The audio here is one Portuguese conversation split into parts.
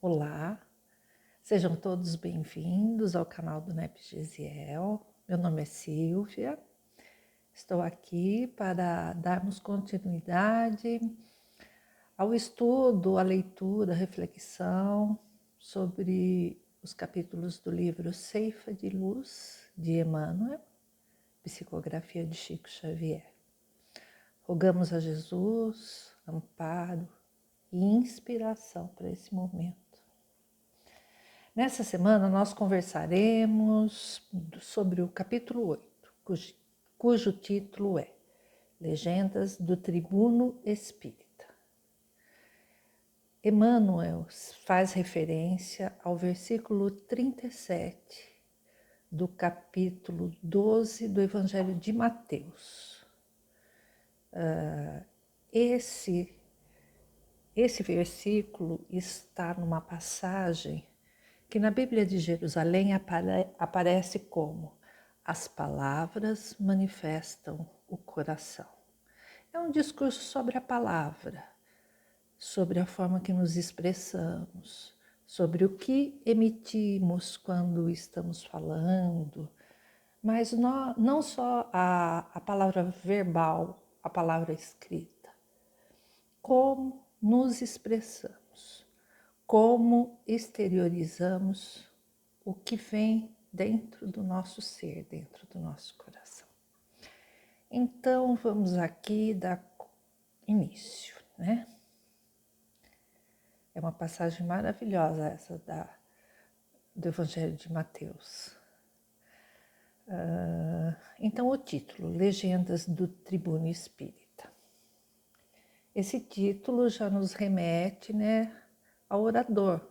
Olá, sejam todos bem-vindos ao canal do NEP Gesiel. Meu nome é Silvia, estou aqui para darmos continuidade ao estudo, à leitura, à reflexão sobre os capítulos do livro Ceifa de Luz, de Emmanuel, psicografia de Chico Xavier. Rogamos a Jesus amparo e inspiração para esse momento. Nessa semana nós conversaremos sobre o capítulo 8, cujo título é Legendas do Tribuno Espírita. Emmanuel faz referência ao versículo 37 do capítulo 12 do Evangelho de Mateus. Esse versículo está numa passagem que na Bíblia de Jerusalém aparece como as palavras manifestam o coração. É um discurso sobre a palavra, sobre a forma que nos expressamos, sobre o que emitimos quando estamos falando, mas não só a palavra verbal, a palavra escrita, como nos expressamos. Como exteriorizamos o que vem dentro do nosso ser, dentro do nosso coração. Então, vamos aqui dar início, né? É uma passagem maravilhosa essa do Evangelho de Mateus. Então, o título, Legendas do Tribuno Espírita. Esse título já nos remete, né, ao orador,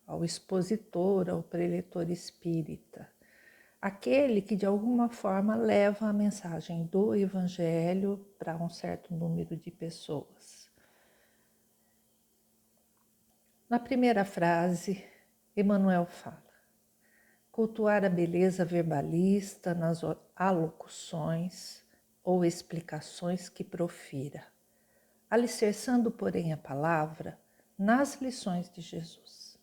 ao expositor, ao preletor espírita, aquele que de alguma forma leva a mensagem do Evangelho para um certo número de pessoas. Na primeira frase, Emmanuel fala: cultuar a beleza verbalista nas alocuções ou explicações que profira, alicerçando, porém, a palavra nas lições de Jesus.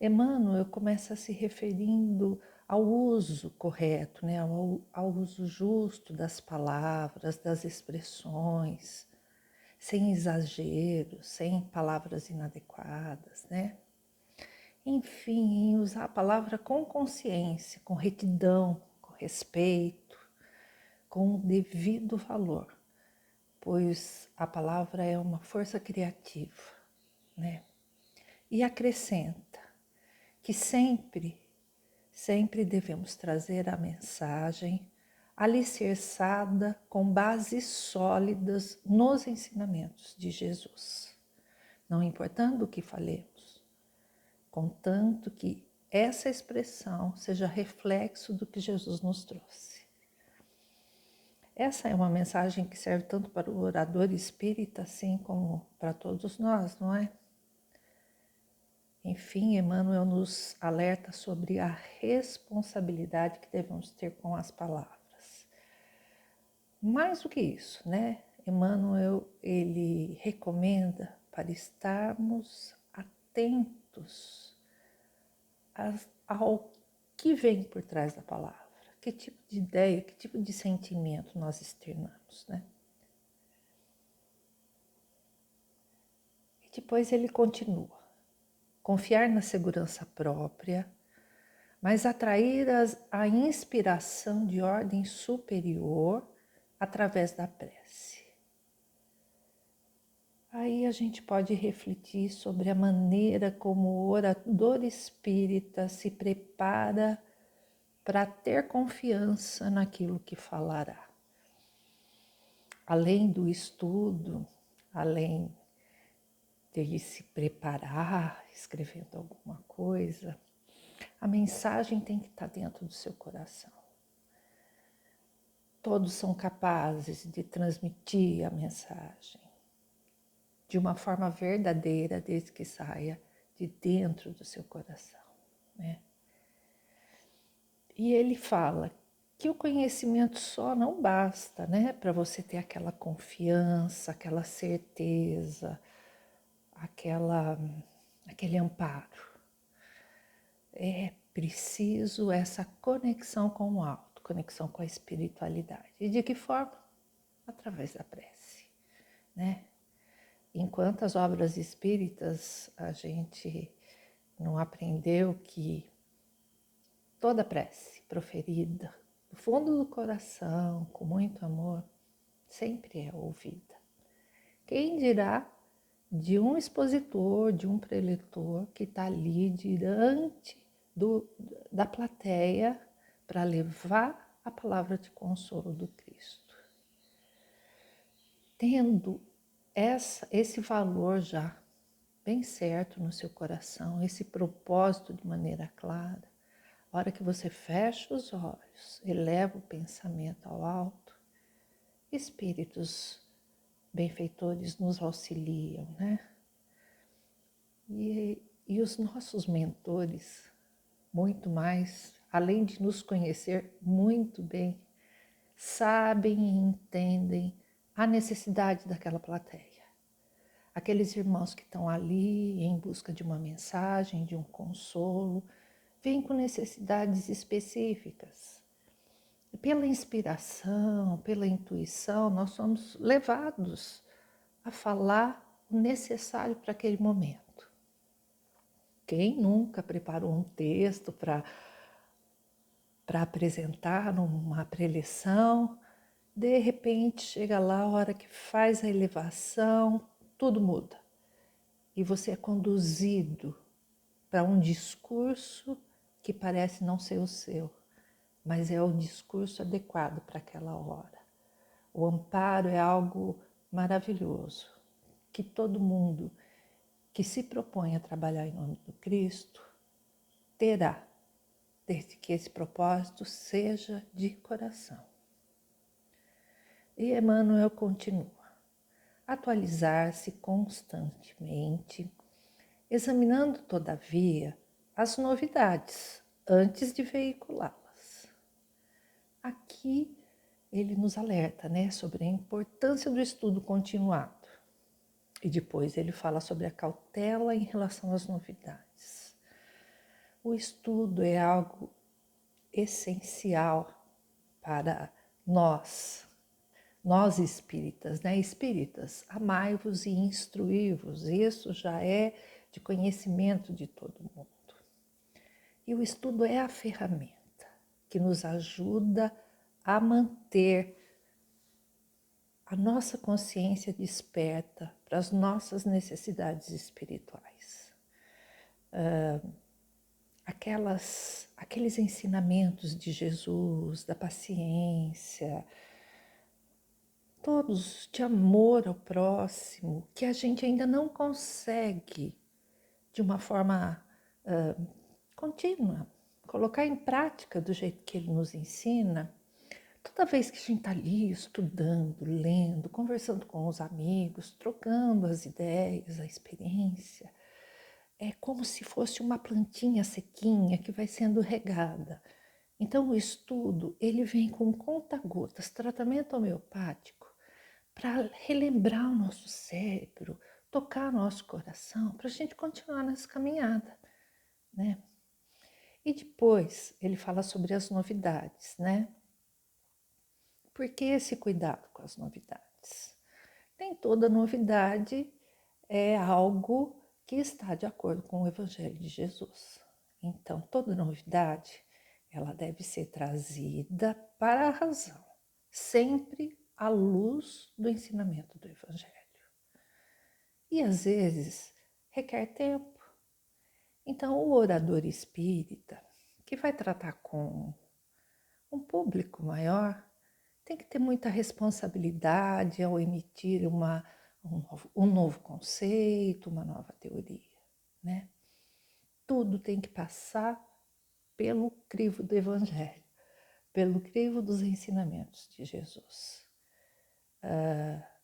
Emmanuel começa se referindo ao uso correto, né? ao uso justo das palavras, das expressões, sem exageros, sem palavras inadequadas, né? Enfim, em usar a palavra com consciência, com retidão, com respeito, com o devido valor, pois a palavra é uma força criativa, né? E acrescenta que sempre devemos trazer a mensagem alicerçada com bases sólidas nos ensinamentos de Jesus, não importando o que falemos, contanto que essa expressão seja reflexo do que Jesus nos trouxe. Essa é uma mensagem que serve tanto para o orador espírita, assim como para todos nós, não é? Enfim, Emmanuel nos alerta sobre a responsabilidade que devemos ter com as palavras. Mais do que isso, né? Emmanuel, ele recomenda para estarmos atentos ao que vem por trás da palavra, que tipo de ideia, que tipo de sentimento nós externamos, né? E depois ele continua: confiar na segurança própria, mas atrair a inspiração de ordem superior através da prece. Aí a gente pode refletir sobre a maneira como o orador espírita se prepara para ter confiança naquilo que falará. Além do estudo, além de se preparar, escrevendo alguma coisa, a mensagem tem que estar dentro do seu coração. Todos são capazes de transmitir a mensagem de uma forma verdadeira, desde que saia de dentro do seu coração, né? E ele fala que o conhecimento só não basta, né, para você ter aquela confiança, aquela certeza, aquele amparo. É preciso essa conexão com o alto, conexão com a espiritualidade. E de que forma? Através da prece, né? Enquanto as obras espíritas, a gente não aprendeu que toda prece proferida do fundo do coração, com muito amor, sempre é ouvida. Quem dirá de um expositor, de um preletor que está ali diante da plateia para levar a palavra de consolo do Cristo. Tendo esse valor já bem certo no seu coração, esse propósito de maneira clara, a hora que você fecha os olhos, eleva o pensamento ao alto, espíritos benfeitores nos auxiliam, né? E os nossos mentores, muito mais, além de nos conhecer muito bem, sabem e entendem a necessidade daquela plateia. Aqueles irmãos que estão ali em busca de uma mensagem, de um consolo, vêm com necessidades específicas. Pela inspiração, pela intuição, nós somos levados a falar o necessário para aquele momento. Quem nunca preparou um texto para apresentar numa preleção, de repente chega lá a hora que faz a elevação, tudo muda. E você é conduzido para um discurso que parece não ser o seu, mas é o discurso adequado para aquela hora. O amparo é algo maravilhoso, que todo mundo que se propõe a trabalhar em nome do Cristo terá, desde que esse propósito seja de coração. E Emmanuel continua: atualizar-se constantemente, examinando, todavia, as novidades antes de veiculá-las. Aqui ele nos alerta, né, sobre a importância do estudo continuado. E depois ele fala sobre a cautela em relação às novidades. O estudo é algo essencial para nós espíritas, né? Espíritas, amai-vos e instruí-vos. Isso já é de conhecimento de todo mundo. E o estudo é a ferramenta que nos ajuda a manter a nossa consciência desperta para as nossas necessidades espirituais. Aqueles ensinamentos de Jesus, da paciência, todos de amor ao próximo, que a gente ainda não consegue, de uma forma contínua, colocar em prática do jeito que ele nos ensina. Toda vez que a gente está ali estudando, lendo, conversando com os amigos, trocando as ideias, a experiência, é como se fosse uma plantinha sequinha que vai sendo regada. Então o estudo, ele vem com conta-gotas, tratamento homeopático, para relembrar o nosso cérebro, tocar nosso coração, para a gente continuar nessa caminhada, né? E depois ele fala sobre as novidades, né? Por que esse cuidado com as novidades? Nem toda novidade é algo que está de acordo com o Evangelho de Jesus. Então, toda novidade, ela deve ser trazida para a razão, sempre à luz do ensinamento do Evangelho. E às vezes requer tempo. Então, o orador espírita, que vai tratar com um público maior, tem que ter muita responsabilidade ao emitir um novo conceito, uma nova teoria, né? Tudo tem que passar pelo crivo do Evangelho, pelo crivo dos ensinamentos de Jesus.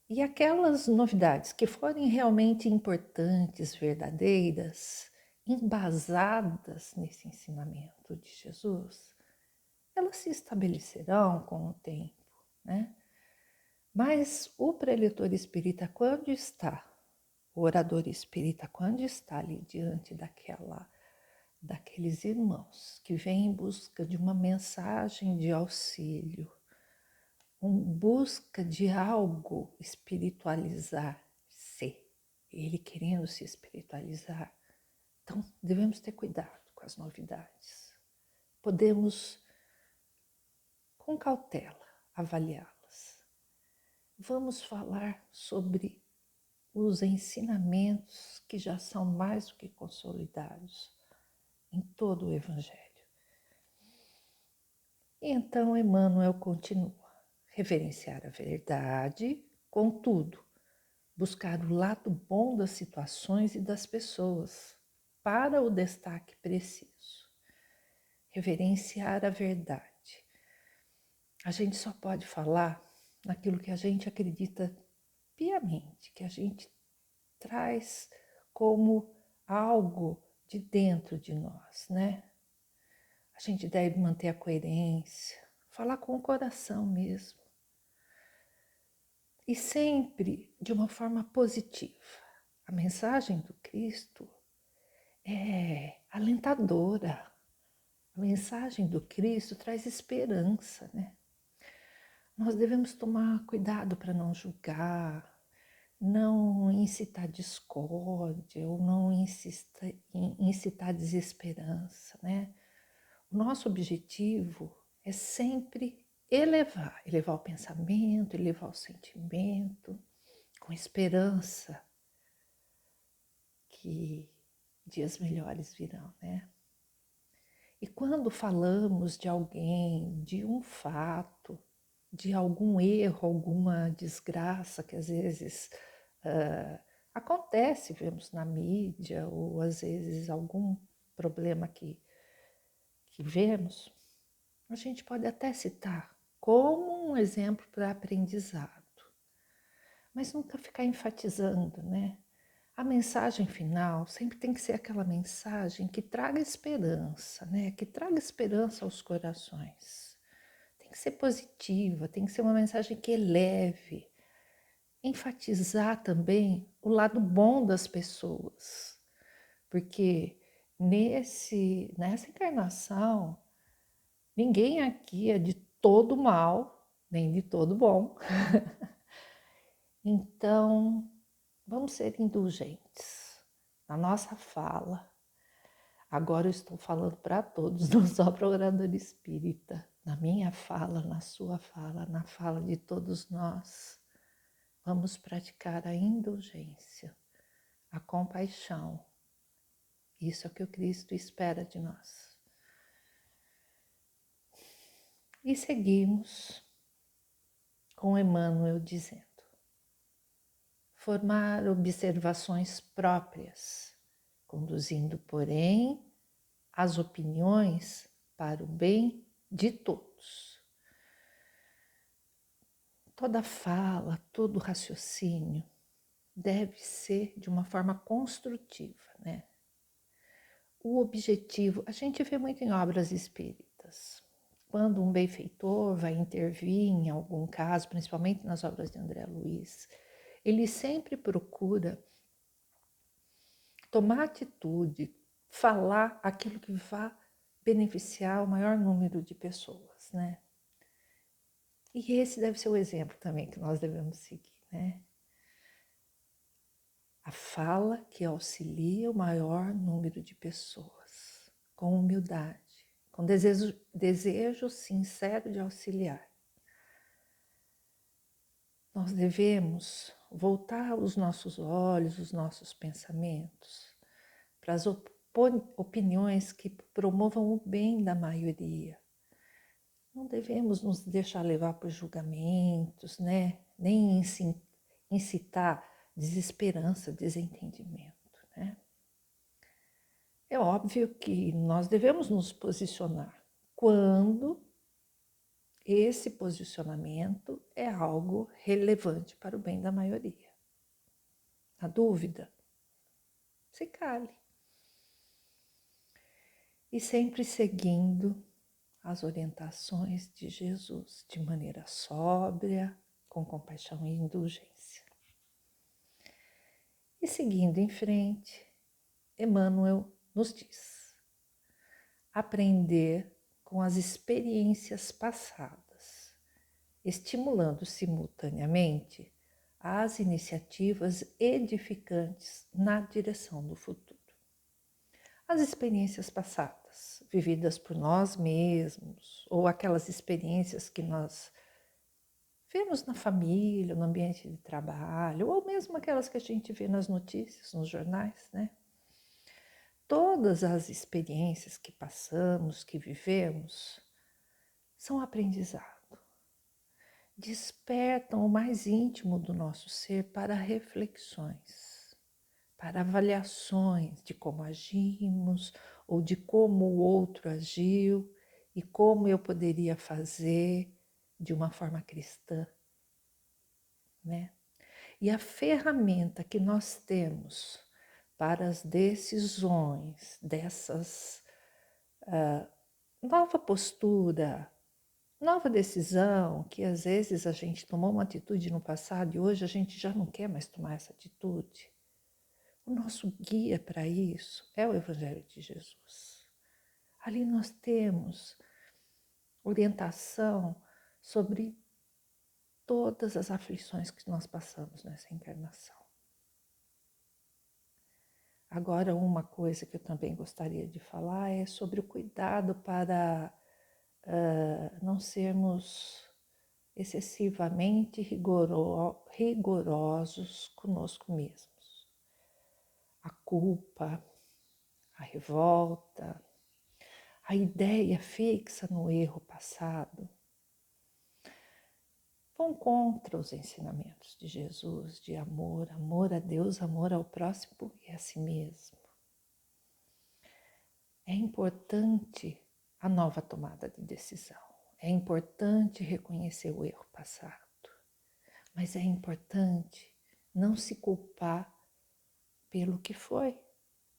E aquelas novidades que forem realmente importantes, verdadeiras, embasadas nesse ensinamento de Jesus, elas se estabelecerão com o tempo, né? Mas o preletor espírita, quando está O orador espírita, quando está ali diante daqueles irmãos que vêm em busca de uma mensagem de auxílio, busca de algo espiritualizar-se, ele querendo se espiritualizar. Então, devemos ter cuidado com as novidades. Podemos, com cautela, avaliá-las. Vamos falar sobre os ensinamentos que já são mais do que consolidados em todo o Evangelho. E então Emmanuel continua: reverenciar a verdade, contudo, buscar o lado bom das situações e das pessoas, para o destaque preciso. Reverenciar a verdade. A gente só pode falar naquilo que a gente acredita piamente, que a gente traz como algo de dentro de nós, né? A gente deve manter a coerência, falar com o coração mesmo. E sempre de uma forma positiva. A mensagem do Cristo é alentadora. A mensagem do Cristo traz esperança, né? Nós devemos tomar cuidado para não julgar, não incitar discórdia ou não incitar desesperança, né? O nosso objetivo é sempre elevar o pensamento, elevar o sentimento, com esperança que dias melhores virão, né? E quando falamos de alguém, de um fato, de algum erro, alguma desgraça que às vezes acontece, vemos na mídia, ou às vezes algum problema que vemos, a gente pode até citar como um exemplo para aprendizado, mas nunca ficar enfatizando, né? A mensagem final sempre tem que ser aquela mensagem que traga esperança, né? Que traga esperança aos corações. Tem que ser positiva, tem que ser uma mensagem que eleve. Enfatizar também o lado bom das pessoas. Porque nessa encarnação, ninguém aqui é de todo mal, nem de todo bom. Então, vamos ser indulgentes na nossa fala. Agora eu estou falando para todos, não só para o orador espírita. Na minha fala, na sua fala, na fala de todos nós. Vamos praticar a indulgência, a compaixão. Isso é o que o Cristo espera de nós. E seguimos com Emmanuel dizendo: formar observações próprias, conduzindo, porém, as opiniões para o bem de todos. Toda fala, todo raciocínio deve ser de uma forma construtiva, né? O objetivo, a gente vê muito em obras espíritas, quando um benfeitor vai intervir em algum caso, principalmente nas obras de André Luiz, ele sempre procura tomar atitude, falar aquilo que vá beneficiar o maior número de pessoas, né? E esse deve ser o exemplo também que nós devemos seguir, né? A fala que auxilia o maior número de pessoas, com humildade, com desejo sincero de auxiliar. Nós devemos voltar os nossos olhos, os nossos pensamentos para as opiniões que promovam o bem da maioria. Não devemos nos deixar levar por julgamentos, né? Nem incitar desesperança, desentendimento, né? É óbvio que nós devemos nos posicionar quando esse posicionamento é algo relevante para o bem da maioria. Na dúvida, se cale. E sempre seguindo as orientações de Jesus de maneira sóbria, com compaixão e indulgência. E seguindo em frente, Emmanuel nos diz: aprender com as experiências passadas, estimulando simultaneamente as iniciativas edificantes na direção do futuro. As experiências passadas, vividas por nós mesmos, ou aquelas experiências que nós vemos na família, no ambiente de trabalho, ou mesmo aquelas que a gente vê nas notícias, nos jornais, né? Todas as experiências que passamos, que vivemos, são aprendizado. Despertam o mais íntimo do nosso ser para reflexões, para avaliações de como agimos ou de como o outro agiu e como eu poderia fazer de uma forma cristã, né? E a ferramenta que nós temos para as decisões dessas nova postura, nova decisão, que às vezes a gente tomou uma atitude no passado e hoje a gente já não quer mais tomar essa atitude. O nosso guia para isso é o Evangelho de Jesus. Ali nós temos orientação sobre todas as aflições que nós passamos nessa encarnação. Agora, uma coisa que eu também gostaria de falar é sobre o cuidado para não sermos excessivamente rigorosos conosco mesmos. A culpa, a revolta, a ideia fixa no erro passado vão contra os ensinamentos de Jesus de amor, amor a Deus, amor ao próximo e a si mesmo. É importante a nova tomada de decisão. É importante reconhecer o erro passado. Mas é importante não se culpar pelo que foi.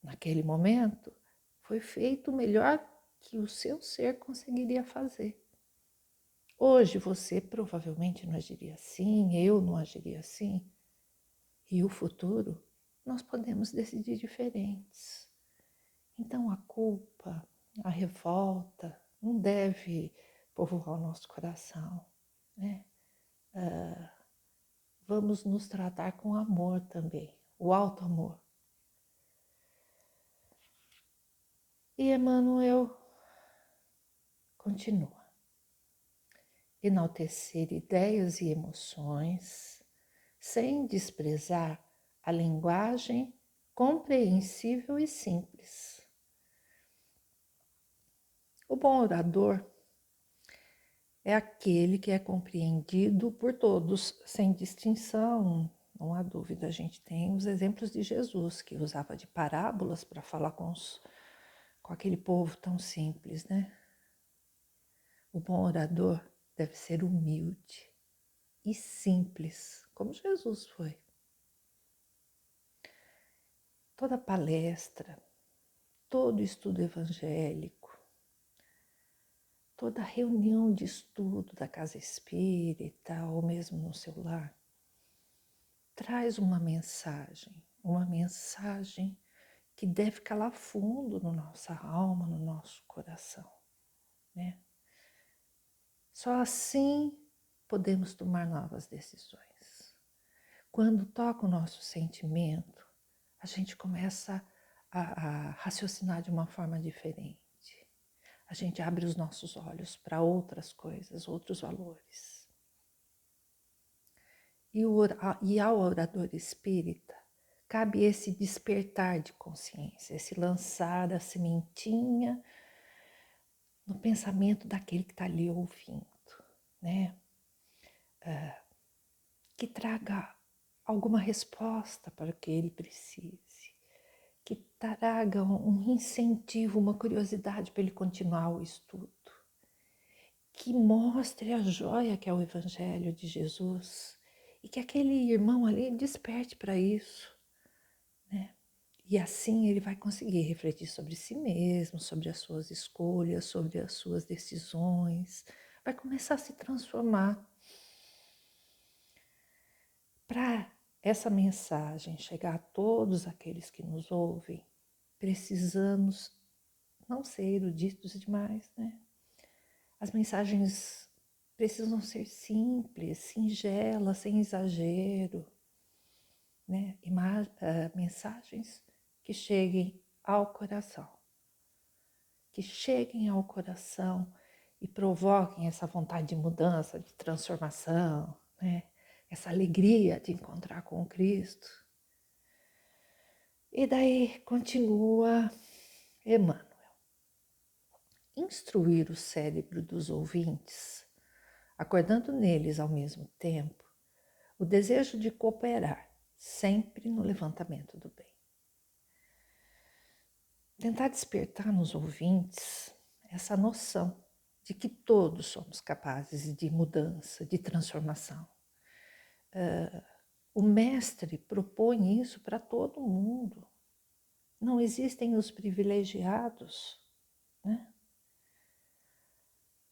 Naquele momento, foi feito o melhor que o seu ser conseguiria fazer. Hoje você provavelmente não agiria assim, eu não agiria assim. E o futuro, nós podemos decidir diferentes. Então a culpa, a revolta, não deve povoar o nosso coração, né? Vamos nos tratar com amor também, o alto amor. E Emmanuel continua. Enaltecer ideias e emoções, sem desprezar a linguagem compreensível e simples. O bom orador é aquele que é compreendido por todos, sem distinção. Não há dúvida, a gente tem os exemplos de Jesus, que usava de parábolas para falar com aquele povo tão simples, né? O bom orador deve ser humilde e simples, como Jesus foi. Toda palestra, todo estudo evangélico, toda reunião de estudo da casa espírita ou mesmo no seu lar, traz uma mensagem que deve calar fundo na nossa alma, no nosso coração, né? Só assim podemos tomar novas decisões. Quando toca o nosso sentimento, a gente começa a raciocinar de uma forma diferente. A gente abre os nossos olhos para outras coisas, outros valores. E ao orador espírita, cabe esse despertar de consciência, esse lançar a sementinha no pensamento daquele que está ali ouvindo, né? Que traga alguma resposta para o que ele precise, que traga um incentivo, uma curiosidade para ele continuar o estudo, que mostre a joia que é o Evangelho de Jesus e que aquele irmão ali desperte para isso, né? E assim ele vai conseguir refletir sobre si mesmo, sobre as suas escolhas, sobre as suas decisões, vai começar a se transformar para essa mensagem chegar a todos aqueles que nos ouvem, precisamos não ser eruditos demais, né? As mensagens precisam ser simples, singelas, sem exagero, né? Mensagens que cheguem ao coração, e provoquem essa vontade de mudança, de transformação, né? Essa alegria de encontrar com Cristo. E daí continua Emmanuel. Instruir o cérebro dos ouvintes, acordando neles ao mesmo tempo o desejo de cooperar, sempre no levantamento do bem. Tentar despertar nos ouvintes essa noção de que todos somos capazes de mudança, de transformação. O mestre propõe isso para todo mundo. Não existem os privilegiados, né?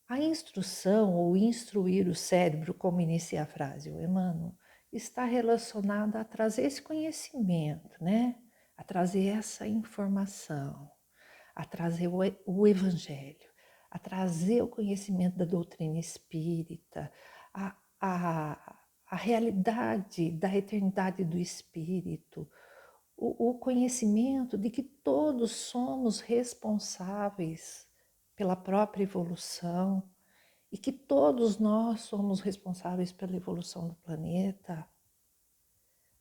A instrução ou instruir o cérebro, como inicia a frase o Emmanuel, está relacionada a trazer esse conhecimento, né? A trazer essa informação, a trazer o Evangelho, a trazer o conhecimento da doutrina espírita, a realidade da eternidade do Espírito, o conhecimento de que todos somos responsáveis pela própria evolução e que todos nós somos responsáveis pela evolução do planeta,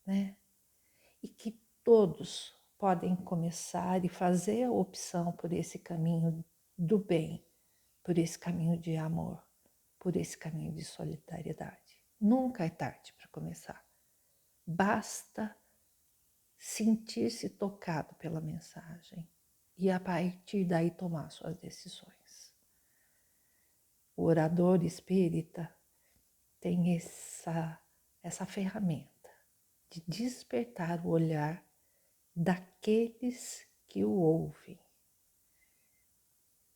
né? E que todos podem começar e fazer a opção por esse caminho do bem, por esse caminho de amor, por esse caminho de solidariedade. Nunca é tarde para começar. Basta sentir-se tocado pela mensagem e a partir daí tomar suas decisões. O orador espírita tem essa ferramenta de despertar o olhar daqueles que o ouvem.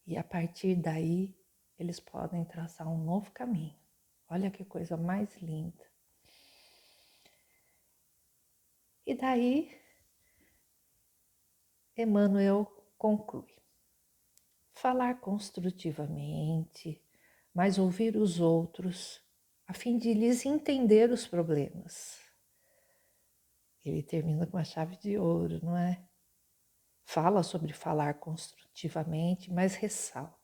E a partir daí, eles podem traçar um novo caminho. Olha que coisa mais linda. E daí, Emmanuel conclui. Falar construtivamente, mas ouvir os outros, a fim de lhes entender os problemas. Ele termina com a chave de ouro, não é? Fala sobre falar construtivamente, mas ressalta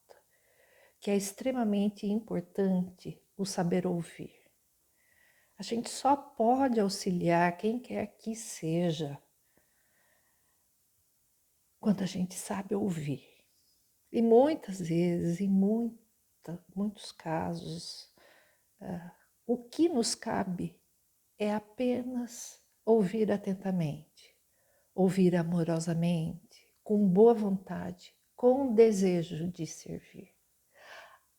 que é extremamente importante o saber ouvir. A gente só pode auxiliar quem quer que seja quando a gente sabe ouvir. E muitas vezes, em muitos casos, o que nos cabe é apenas ouvir atentamente, ouvir amorosamente, com boa vontade, com desejo de servir.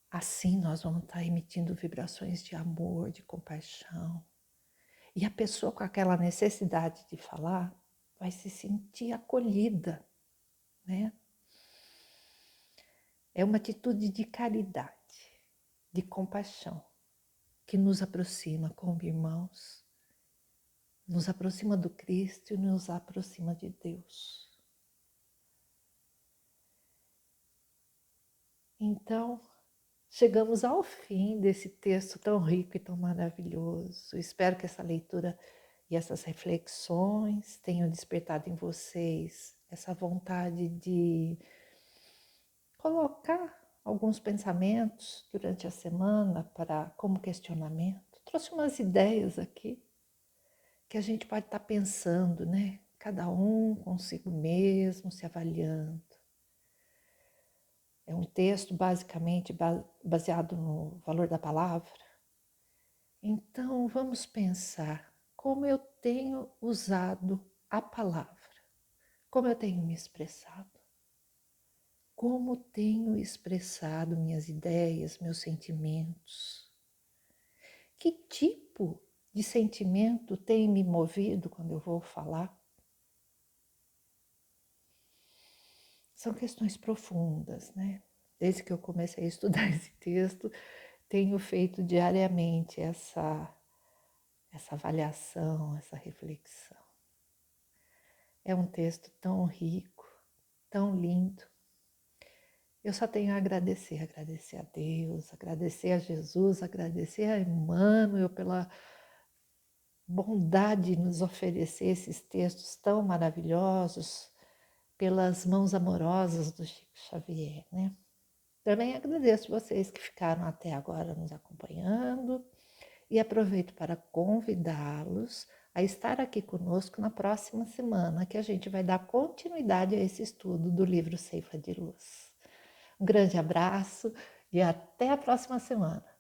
Assim nós vamos estar emitindo vibrações de amor, de compaixão. E a pessoa com aquela necessidade de falar vai se sentir acolhida, né? É uma atitude de caridade, de compaixão, que nos aproxima como irmãos, nos aproxima do Cristo e nos aproxima de Deus. Então, chegamos ao fim desse texto tão rico e tão maravilhoso. Espero que essa leitura e essas reflexões tenham despertado em vocês essa vontade de colocar alguns pensamentos durante a semana como questionamento. Trouxe umas ideias aqui que a gente pode estar pensando, né? Cada um consigo mesmo, se avaliando. É um texto basicamente baseado no valor da palavra. Então, vamos pensar como eu tenho usado a palavra, como eu tenho me expressado, como tenho expressado minhas ideias, meus sentimentos. Que tipo de sentimento tem me movido quando eu vou falar? São questões profundas, né? Desde que eu comecei a estudar esse texto, tenho feito diariamente essa avaliação, essa reflexão. É um texto tão rico, tão lindo. Eu só tenho a agradecer a Deus, agradecer a Jesus, agradecer a Emmanuel pela bondade de nos oferecer esses textos tão maravilhosos, pelas mãos amorosas do Chico Xavier, né? Também agradeço vocês que ficaram até agora nos acompanhando e aproveito para convidá-los a estar aqui conosco na próxima semana, que a gente vai dar continuidade a esse estudo do livro Ceifa de Luz. Um grande abraço e até a próxima semana.